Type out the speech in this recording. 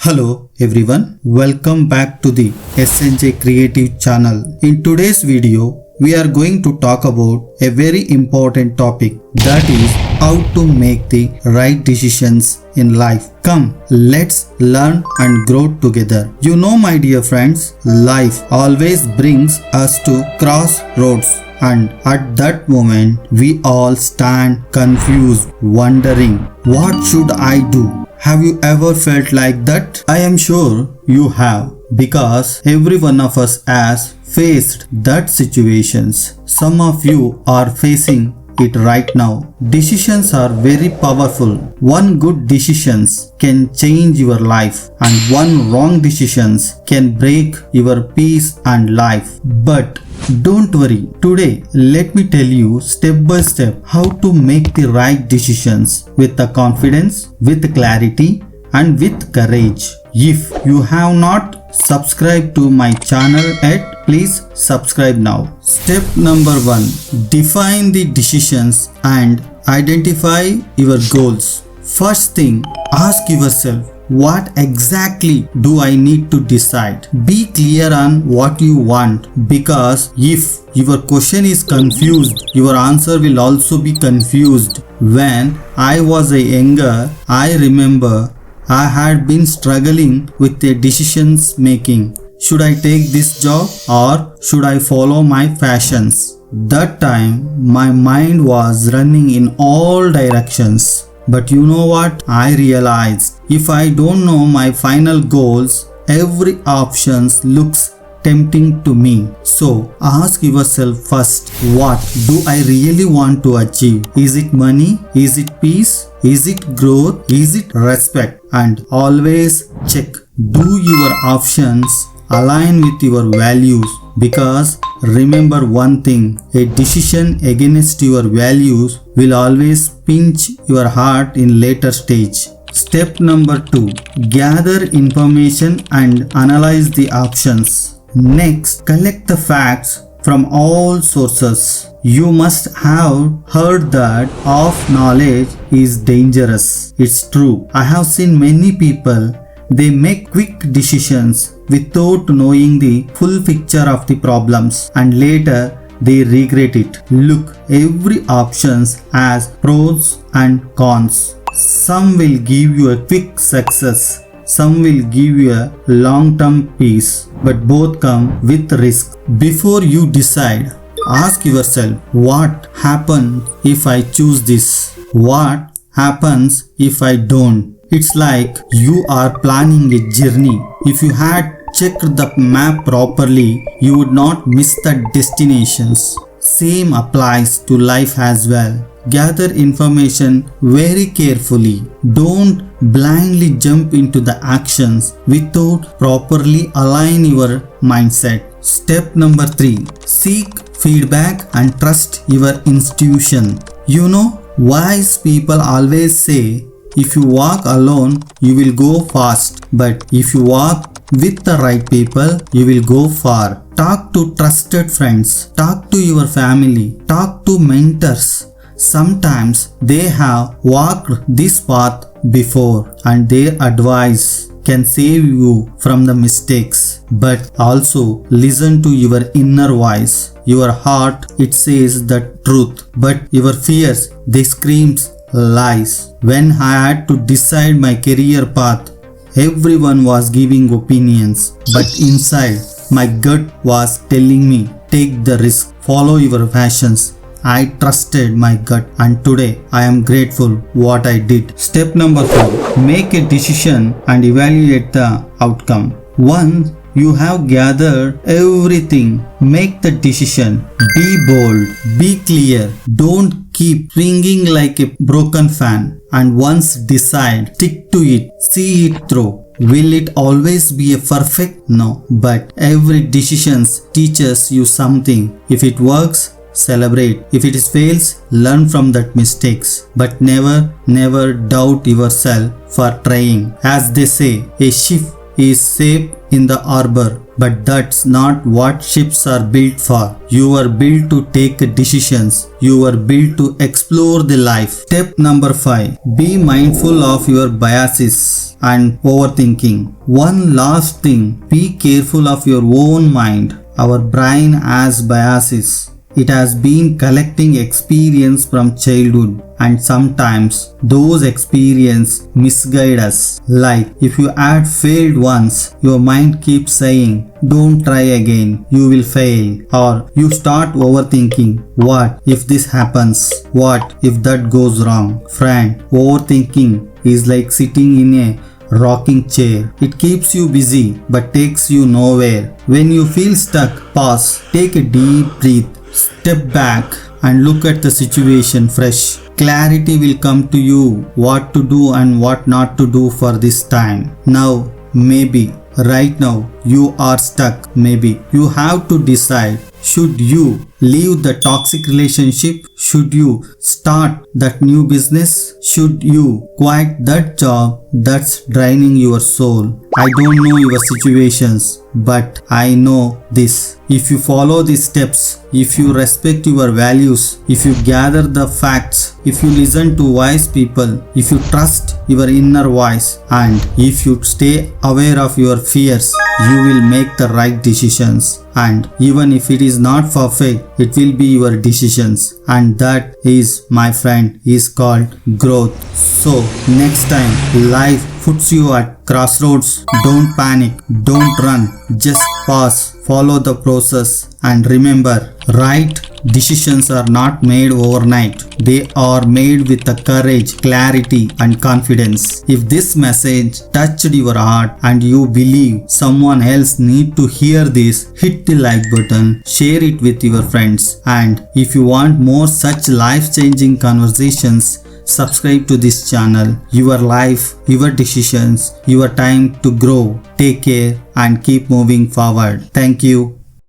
Hello everyone, welcome back to the SNJ Creative channel. In today's video, we are going to talk about a very important topic, that is how to make the right decisions in life. Come, let's learn and grow together. You know, my dear friends, life always brings us to crossroads. And at that moment, we all stand confused, wondering, what should I do? Have you ever felt like that? I am sure you have, because every one of us has faced that situations. Some of you are facing it right now. Decisions are very powerful. One good decisions can change your life, and one wrong decisions can break your peace and life. But don't worry, today let me tell you step by step how to make the right decisions with the confidence, with clarity and with courage. If you have not subscribed to my channel yet, please subscribe now. Step number 1. Define the decisions and identify your goals. First thing, ask yourself, what exactly do I need to decide? Be clear on what you want, because if your question is confused, your answer will also be confused. When I was a younger, I remember I had been struggling with the decisions making. Should I take this job or should I follow my passions? That time my mind was running in all directions. But you know what? I realized if I don't know my final goals, every option looks tempting to me. So ask yourself first, what do I really want to achieve? Is it money? Is it peace? Is it growth? Is it respect? And always check, do your options align with your values? Because remember one thing, a decision against your values will always pinch your heart in later stage. Step number 2. Gather information and analyze the options. Next, collect the facts from all sources. You must have heard that half knowledge is dangerous. It's true. I have seen many people, they make quick decisions without knowing the full picture of the problems, and later they regret it. Look, every option has pros and cons. Some will give you a quick success, some will give you a long-term peace, but both come with risk. Before you decide, ask yourself, what happens if I choose this? What happens if I don't? It's like you are planning a journey. If you had checked the map properly, you would not miss the destinations. Same applies to life as well. Gather information very carefully. Don't blindly jump into the actions without properly align your mindset. Step number 3. Seek feedback and trust your intuition. You know, wise people always say, if you walk alone, you will go fast. But if you walk with the right people, you will go far. Talk to trusted friends. Talk to your family. Talk to mentors. Sometimes they have walked this path before, and their advice can save you from the mistakes. But also listen to your inner voice. Your heart, it says the truth, but your fears, they screams lies. When I had to decide my career path, everyone was giving opinions, but inside my gut was telling me, take the risk, follow your passions. I trusted my gut, and today I am grateful what I did. Step number 4. Make a decision and evaluate the outcome. Once you have gathered everything, make the decision. Be bold, be clear. Don't keep swinging like a broken fan. And once decide, stick to it, see it through. Will it always be a perfect? No. But every decision teaches you something. If it works, celebrate. If it fails, learn from that mistakes. But never doubt yourself for trying. As they say, a ship is safe in the harbor, but that's not what ships are built for. You are built to take decisions. You are built to explore the life. Step number 5. Be mindful of your biases and overthinking. One last thing. Be careful of your own mind. Our brain has biases. It has been collecting experience from childhood, and sometimes those experiences misguide us. Like if you had failed once, your mind keeps saying, don't try again, you will fail. Or you start overthinking, what if this happens? What if that goes wrong? Friend, overthinking is like sitting in a rocking chair. It keeps you busy but takes you nowhere. When you feel stuck, pause, take a deep breath, step back and look at the situation fresh. Clarity will come to you what to do and what not to do for this time. Now, maybe right now you are stuck. Maybe you have to decide. Should you leave the toxic relationship? Should you start that new business? Should you quit that job that's draining your soul? I don't know your situations, but I know this. If you follow these steps, if you respect your values, if you gather the facts, if you listen to wise people, if you trust your inner voice, and if you stay aware of your fears, you will make the right decisions. And even if it is not perfect, it will be your decisions. And that is, my friend, is called growth. So next time life puts you at crossroads, don't panic, don't run, just pause, follow the process, and remember, right decisions are not made overnight. They are made with the courage, clarity, and confidence. If this message touched your heart and you believe someone else need to hear this, hit the like button, share it with your friends, and if you want more such life-changing conversations, subscribe to this channel. Your life, your decisions, your time to grow. Take care and keep moving forward. Thank you.